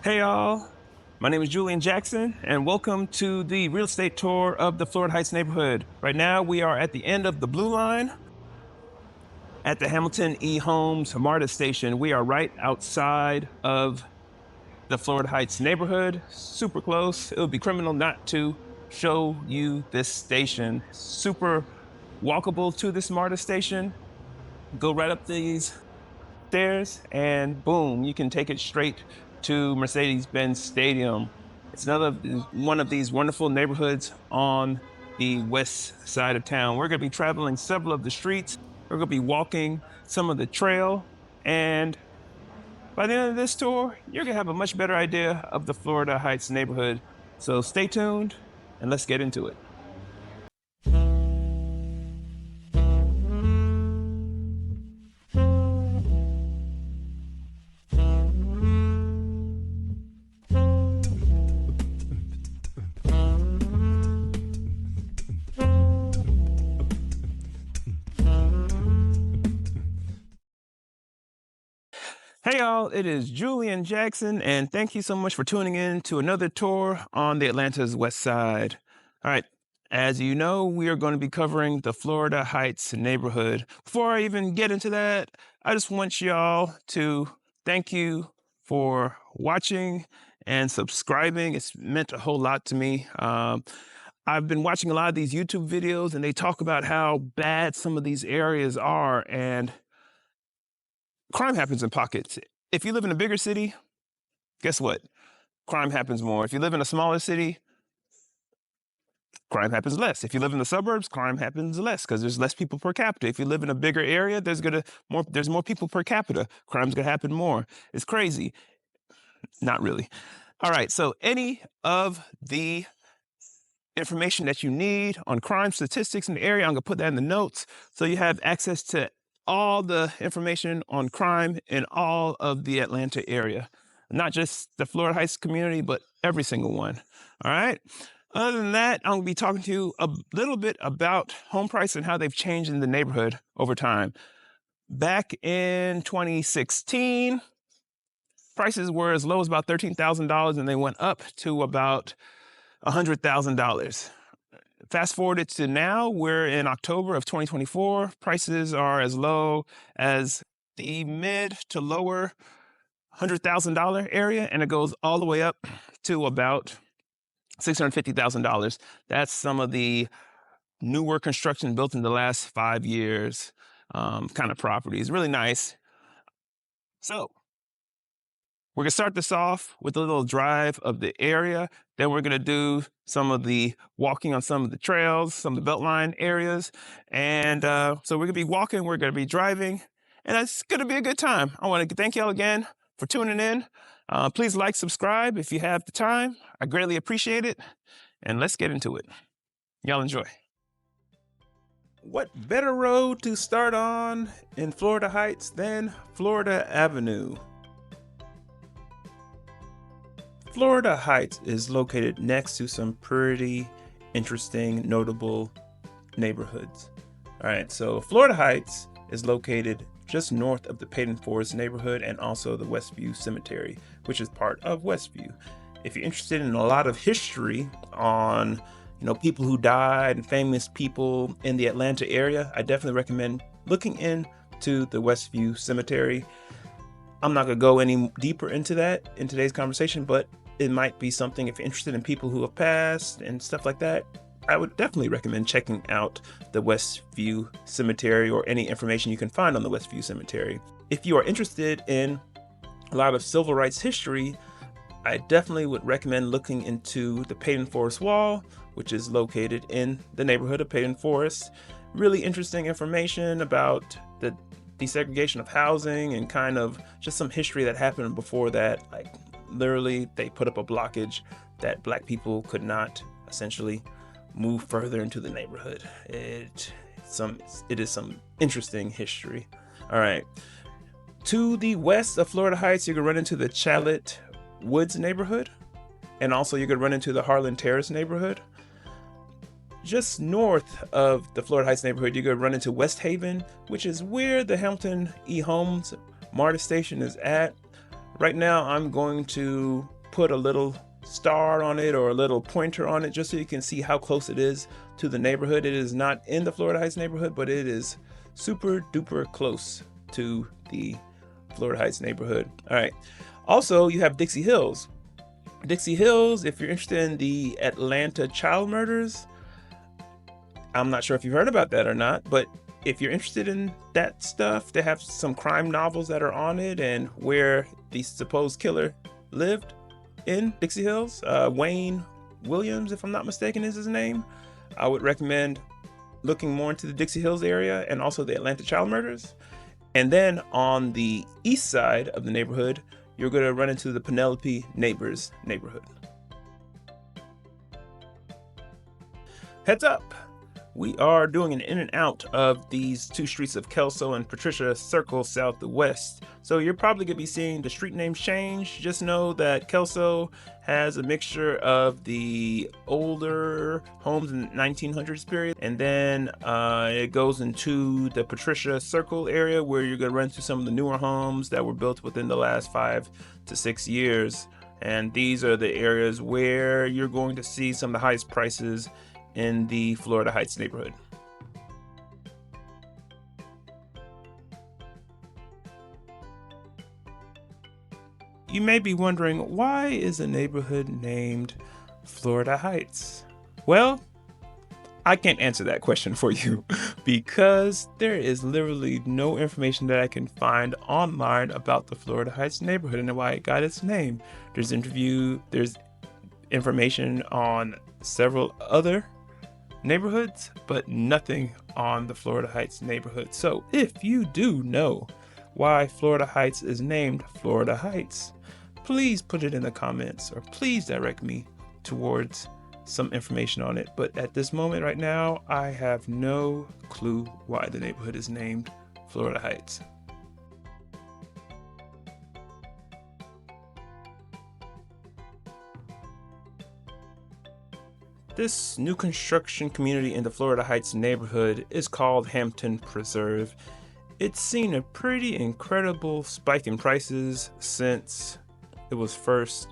Hey y'all, my name is Julian Jackson and welcome to the real estate tour of the Florida Heights neighborhood. Right now we are at the end of the Blue Line at the Hamilton E. Holmes MARTA station. We are right outside of the Florida Heights neighborhood, super close. It would be criminal not to show you this station. Super walkable to this MARTA station. Go right up these stairs and boom, you can take it straight to Mercedes-Benz Stadium. It's one of these wonderful neighborhoods on the west side of town. We're going to be traveling several of the streets. We're going to be walking some of the trail. And by the end of this tour, you're going to have a much better idea of the Florida Heights neighborhood. So stay tuned and let's get into it. Hey y'all, it is Julian Jackson, and thank you so much for tuning in to another tour on the Atlanta's West Side. All right, as you know, we are going to be covering the Florida Heights neighborhood. Before I even get into that, I just want y'all to thank you for watching and subscribing. It's meant a whole lot to me. I've been watching a lot of these YouTube videos, and they talk about how bad some of these areas are, and crime happens in pockets. If you live in a bigger city, guess what? Crime happens more. If you live in a smaller city, crime happens less. If you live in the suburbs, crime happens less because there's less people per capita. If you live in a bigger area, there's more people per capita. Crime's gonna happen more. It's crazy. Not really. All right, so any of the information that you need on crime statistics in the area, I'm gonna put that in the notes so you have access to all the information on crime in all of the Atlanta area, not just the Florida Heights community, but every single one. All right. Other than that, I'm gonna be talking to you a little bit about home price and how they've changed in the neighborhood over time. Back in 2016, prices were as low as about $13,000 and they went up to about $100,000. Fast forwarded to now, we're in October of 2024. Prices are as low as the mid to lower $100,000 area, and it goes all the way up to about $650,000. That's some of the newer construction built in the last 5 years kind of properties. Really nice. So we're gonna start this off with a little drive of the area. Then we're gonna do some of the walking on some of the trails, some of the Beltline areas. And so we're gonna be walking, we're gonna be driving, and it's gonna be a good time. I wanna thank y'all again for tuning in. Please like, subscribe if you have the time. I greatly appreciate it. And let's get into it. Y'all enjoy. What better road to start on in Florida Heights than Florida Avenue? Florida Heights is located next to some pretty interesting, notable neighborhoods. All right, so Florida Heights is located just north of the Peyton Forest neighborhood and also the Westview Cemetery, which is part of Westview. If you're interested in a lot of history on, people who died and famous people in the Atlanta area, I definitely recommend looking into the Westview Cemetery. I'm not gonna go any deeper into that in today's conversation, but it might be something if you're interested in people who have passed and stuff like that. I would definitely recommend checking out the Westview Cemetery or any information you can find on the Westview Cemetery. If you are interested in a lot of civil rights history, I definitely would recommend looking into the Peyton Forest Wall, which is located in the neighborhood of Peyton Forest. Really interesting information about the desegregation of housing and kind of just some history that happened before that. Like literally they put up a blockage that Black people could not essentially move further into the neighborhood. It is some interesting history. All right, to the west of Florida Heights, you can run into the Chalet Woods neighborhood, and also you could run into the Harlan Terrace neighborhood. Just north of the Florida Heights neighborhood, you could run into West Haven, which is where the Hamilton E. Holmes MARTA station is at. Right now, I'm going to put a little star on it or a little pointer on it just so you can see how close it is to the neighborhood. It is not in the Florida Heights neighborhood, but it is super duper close to the Florida Heights neighborhood. All right. Also, you have Dixie Hills. Dixie Hills, if you're interested in the Atlanta child murders, I'm not sure if you've heard about that or not, but if you're interested in that stuff, they have some crime novels that are on it and where the supposed killer lived in Dixie Hills. Wayne Williams, if I'm not mistaken, is his name. I would recommend looking more into the Dixie Hills area and also the Atlanta child murders. And then on the east side of the neighborhood, you're going to run into the Penelope Neighbors neighborhood. Heads up! We are doing an in and out of these two streets of Kelso and Patricia Circle southwest. So you're probably going to be seeing the street names change. Just know that Kelso has a mixture of the older homes in the 1900s period. And then it goes into the Patricia Circle area where you're going to run into some of the newer homes that were built within the last 5 to 6 years. And these are the areas where you're going to see some of the highest prices in the Florida Heights neighborhood. You may be wondering, why is a neighborhood named Florida Heights? Well, I can't answer that question for you because there is literally no information that I can find online about the Florida Heights neighborhood and why it got its name. There's information on several other neighborhoods, but nothing on the Florida Heights neighborhood. So if you do know why Florida Heights is named Florida Heights, please put it in the comments or please direct me towards some information on it. But at this moment right now, I have no clue why the neighborhood is named Florida Heights. This new construction community in the Florida Heights neighborhood is called Hampton Preserve. It's seen a pretty incredible spike in prices since it was first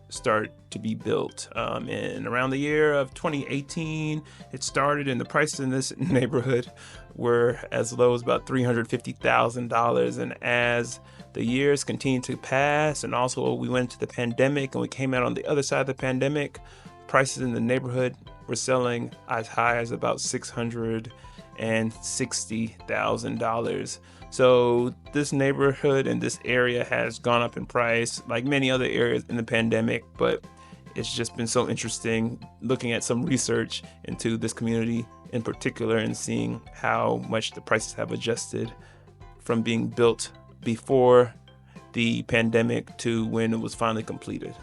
started to be built. In around the year of 2018, it started, and the prices in this neighborhood were as low as about $350,000. And as the years continued to pass, and also we went into the pandemic and we came out on the other side of the pandemic, prices in the neighborhood were selling as high as about $660,000. So this neighborhood and this area has gone up in price like many other areas in the pandemic, but it's just been so interesting looking at some research into this community in particular and seeing how much the prices have adjusted from being built before the pandemic to when it was finally completed.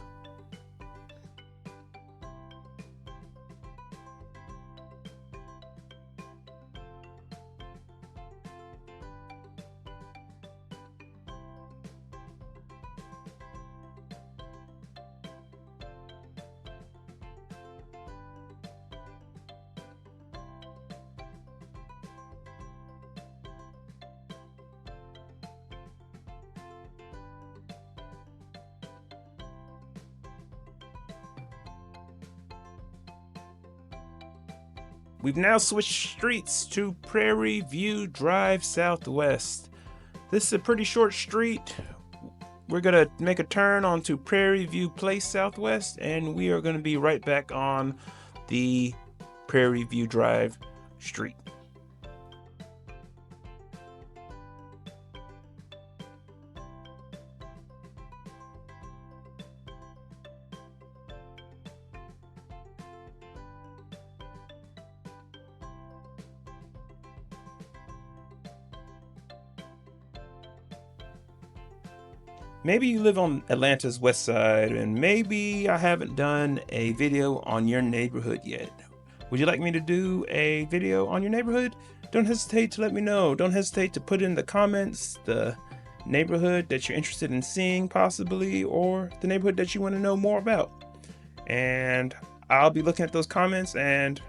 We've now switched streets to Prairie View Drive Southwest. This is a pretty short street. We're gonna make a turn onto Prairie View Place Southwest, and we are gonna be right back on the Prairie View Drive street. Maybe you live on Atlanta's west side, and maybe I haven't done a video on your neighborhood yet. Would you like me to do a video on your neighborhood? Don't hesitate to let me know. Don't hesitate to put in the comments the neighborhood that you're interested in seeing possibly, or the neighborhood that you want to know more about. And I'll be looking at those comments, and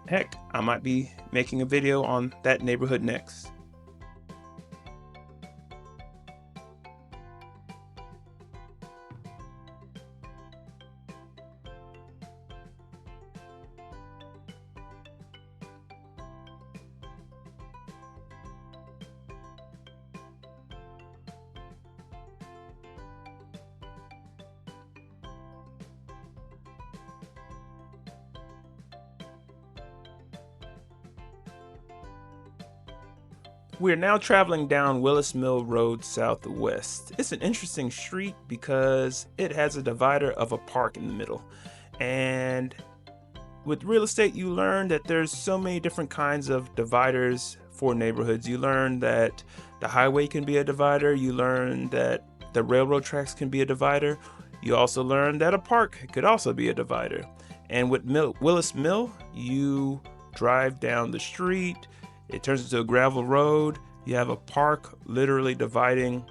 heck, I might be making a video on that neighborhood next. We're now traveling down Willis Mill Road Southwest. It's an interesting street because it has a divider of a park in the middle. And with real estate, you learn that there's so many different kinds of dividers for neighborhoods. You learn that the highway can be a divider. You learn that the railroad tracks can be a divider. You also learn that a park could also be a divider. And with Willis Mill, you drive down the street, it turns into a gravel road. You have a park literally dividing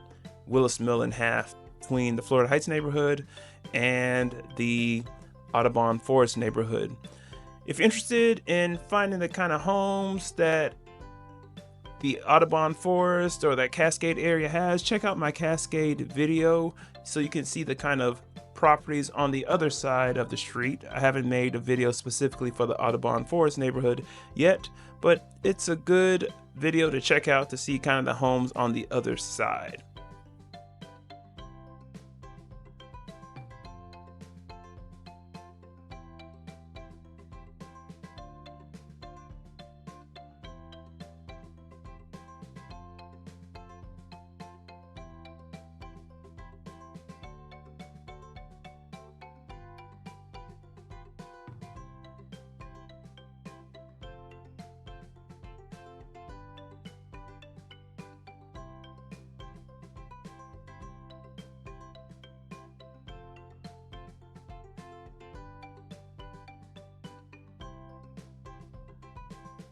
Willis Mill in half between the Florida Heights neighborhood and the Audubon Forest neighborhood. If you're interested in finding the kind of homes that the Audubon Forest or that Cascade area has, check out my Cascade video so you can see the kind of properties on the other side of the street. I haven't made a video specifically for the Audubon Forest neighborhood yet, but it's a good video to check out to see kind of the homes on the other side.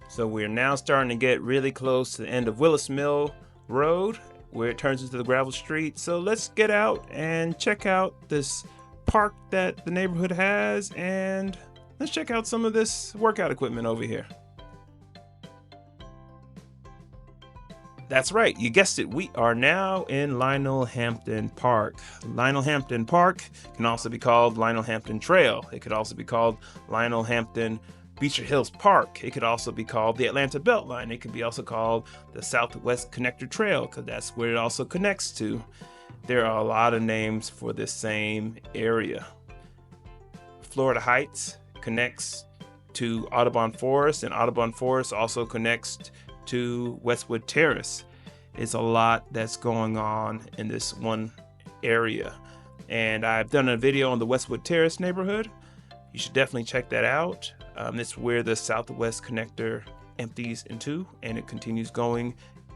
So we're now starting to get really close to the end of Willis Mill Road, where it turns into the gravel street. So let's get out and check out this park that the neighborhood has, and let's check out some of this workout equipment over here. That's right, you guessed it, we are now in Lionel Hampton Park. Lionel Hampton Park can also be called Lionel Hampton Trail. It could also be called Lionel Hampton Beecher Hills Park. It could also be called the Atlanta Beltline. It could be also called the Southwest Connector Trail, because that's where it also connects to. There are a lot of names for this same area. Florida Heights connects to Audubon Forest, and Audubon Forest also connects to Westwood Terrace. It's a lot that's going on in this one area. And I've done a video on the Westwood Terrace neighborhood. You should definitely check that out. It's where the Southwest Connector empties into, and it continues going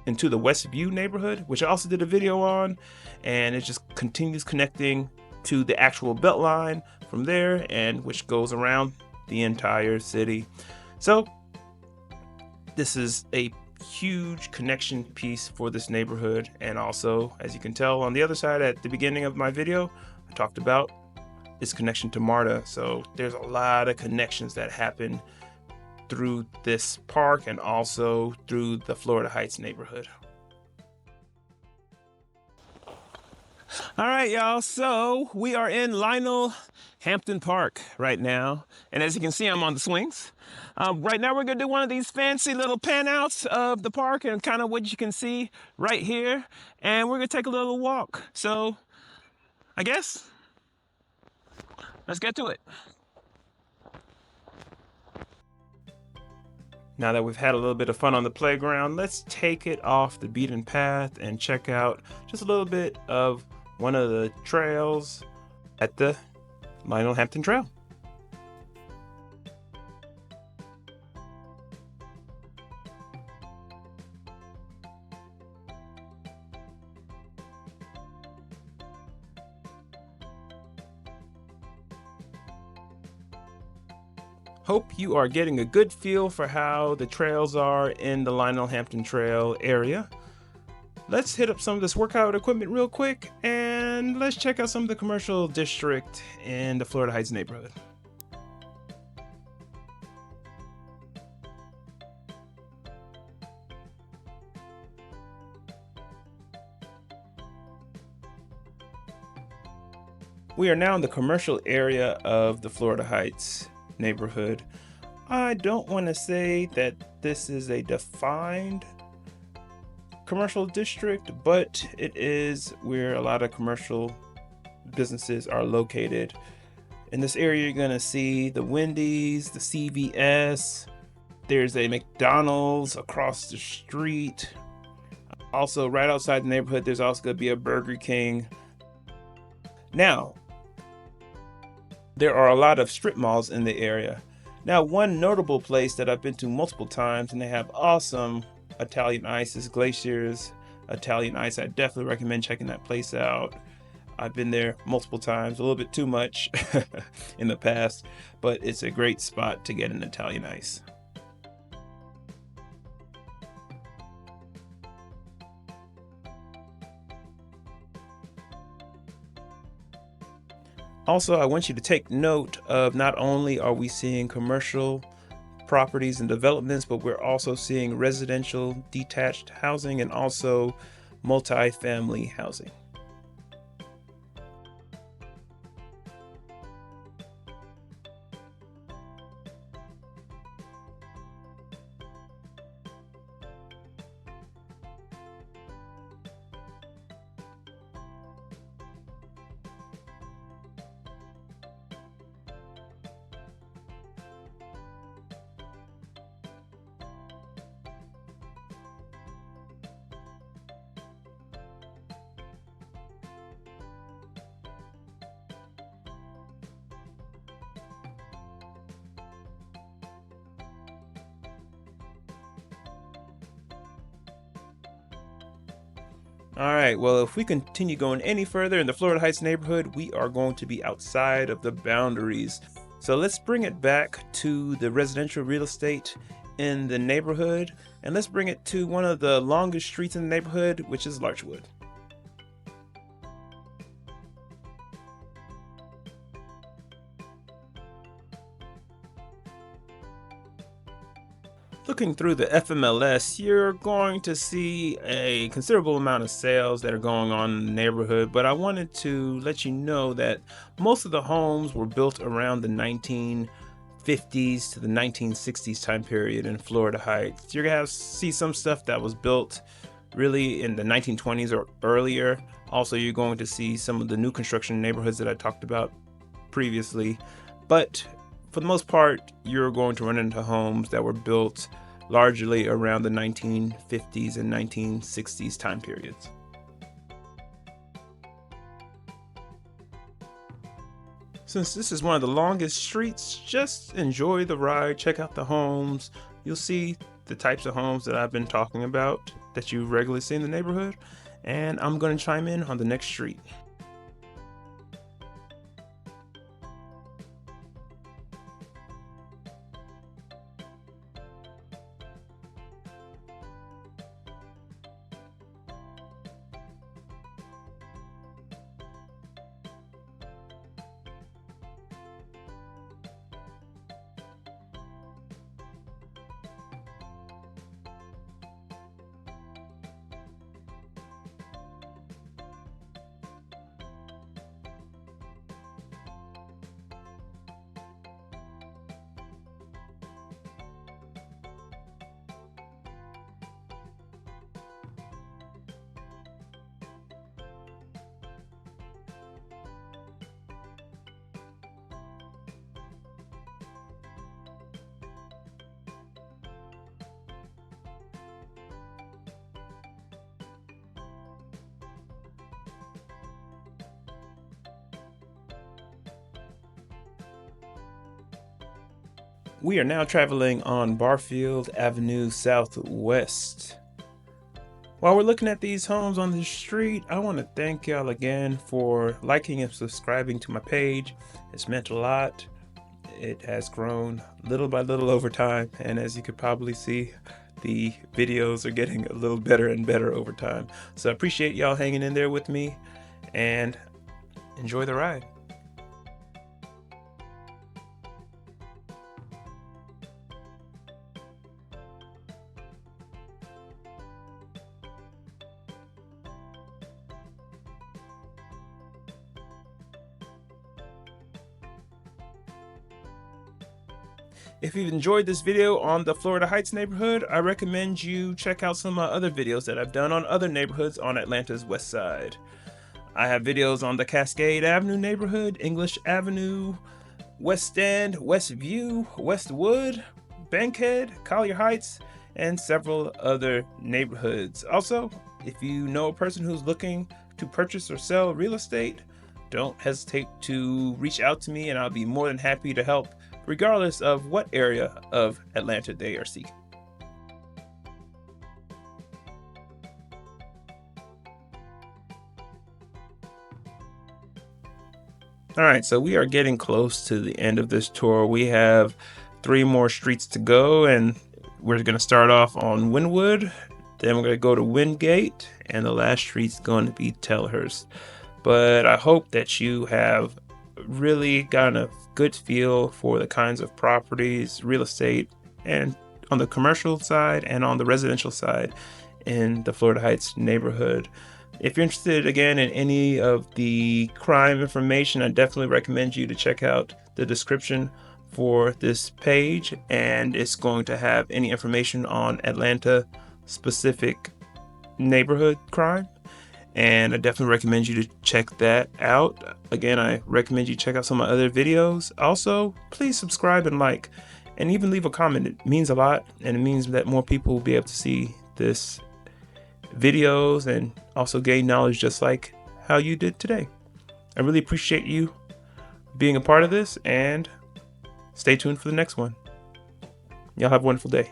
into the Westview neighborhood, which I also did a video on, and it just continues connecting to the actual Beltline from there, and which goes around the entire city. So this is a huge connection piece for this neighborhood. And also, as you can tell on the other side at the beginning of my video, I talked about its connection to MARTA. So there's a lot of connections that happen through this park and also through the Florida Heights neighborhood. All right, y'all, so we are in Lionel Hampton Park right now, and as you can see, I'm on the swings. Right now we're gonna do one of these fancy little pan-outs of the park and kind of what you can see right here, and we're gonna take a little walk. So I guess let's get to it. Now that we've had a little bit of fun on the playground, let's take it off the beaten path and check out just a little bit of one of the trails at the Lionel Hampton Trail. Hope you are getting a good feel for how the trails are in the Lionel Hampton Trail area. Let's hit up some of this workout equipment real quick, and let's check out some of the commercial district in the Florida Heights neighborhood. We are now in the commercial area of the Florida Heights neighborhood. I don't want to say that this is a defined commercial district, but it is where a lot of commercial businesses are located. In this area, you're going to see the Wendy's, the CVS, there's a McDonald's across the street, Also, right outside the neighborhood, there's also going to be a Burger King. Now, there are a lot of strip malls in the area. Now, one notable place that I've been to multiple times, and they have awesome Italian ice, is Glacier's Italian Ice. I definitely recommend checking that place out. I've been there multiple times, a little bit too much in the past, but it's a great spot to get an Italian ice. Also, I want you to take note of, not only are we seeing commercial properties and developments, but we're also seeing residential detached housing and also multi-family housing. All right, well, if we continue going any further in the Florida Heights neighborhood, we are going to be outside of the boundaries. So let's bring it back to the residential real estate in the neighborhood, and let's bring it to one of the longest streets in the neighborhood, which is Larchwood. Looking through the FMLS, you're going to see a considerable amount of sales that are going on in the neighborhood, but I wanted to let you know that most of the homes were built around the 1950s to the 1960s time period in Florida Heights. You're gonna see some stuff that was built really in the 1920s or earlier. Also, you're going to see some of the new construction neighborhoods that I talked about previously, but for the most part, you're going to run into homes that were built largely around the 1950s and 1960s time periods. Since this is one of the longest streets, just enjoy the ride, check out the homes. You'll see the types of homes that I've been talking about that you regularly see in the neighborhood, and I'm going to chime in on the next street. We are now traveling on Barfield Avenue Southwest. While we're looking at these homes on the street, I want to thank y'all again for liking and subscribing to my page. It's meant a lot. It has grown little by little over time, and as you could probably see, the videos are getting a little better and better over time. So I appreciate y'all hanging in there with me, and enjoy the ride. If you've enjoyed this video on the Florida Heights neighborhood, I recommend you check out some of my other videos that I've done on other neighborhoods on Atlanta's West Side. I have videos on the Cascade Avenue neighborhood, English Avenue, West End, Westview, Westwood, Bankhead, Collier Heights, and several other neighborhoods. Also, If you know a person who's looking to purchase or sell real estate, don't hesitate to reach out to me and I'll be more than happy to help, regardless of what area of Atlanta they are seeking. All right, so we are getting close to the end of this tour. We have 3 more streets to go, and we're going to start off on Wynwood. Then we're going to go to Wingate, and the last street's going to be Telhurst. But I hope that you have really gotten a good feel for the kinds of properties, real estate, and on the commercial side and on the residential side in the Florida Heights neighborhood. If you're interested again in any of the crime information, I definitely recommend you to check out the description for this page, and it's going to have any information on Atlanta specific neighborhood crime. And I definitely recommend you to check that out. Again, I recommend you check out some of my other videos. Also, please subscribe and like, and even leave a comment. It means a lot, and it means that more people will be able to see this videos and also gain knowledge just like how you did today. I really appreciate you being a part of this, and stay tuned for the next one. Y'all have a wonderful day.